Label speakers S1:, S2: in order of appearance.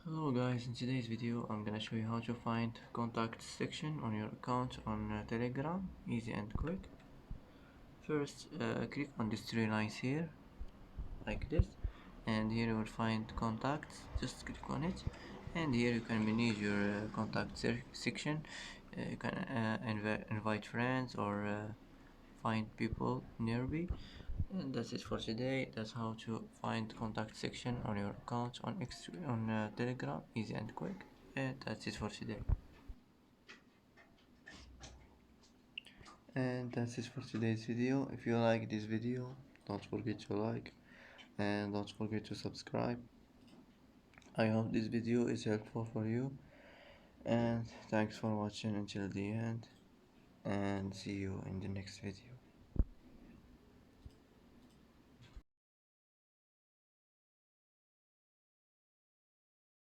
S1: Hello guys, in today's video I'm gonna show you how to find contact section on your account on Telegram, easy and quick. First click on these three lines here like this, and here you will find contacts. Just click on it, and here you can manage your contact section. You can invite friends or find people nearby. And that's it for today. That's how to find contact section on your account on Telegram, easy and quick. And that's it for today. And that's it for today's video. If you like this video, don't forget to like and don't forget to subscribe. I hope this video is helpful for you, and thanks for watching until the end, and see you in the next video.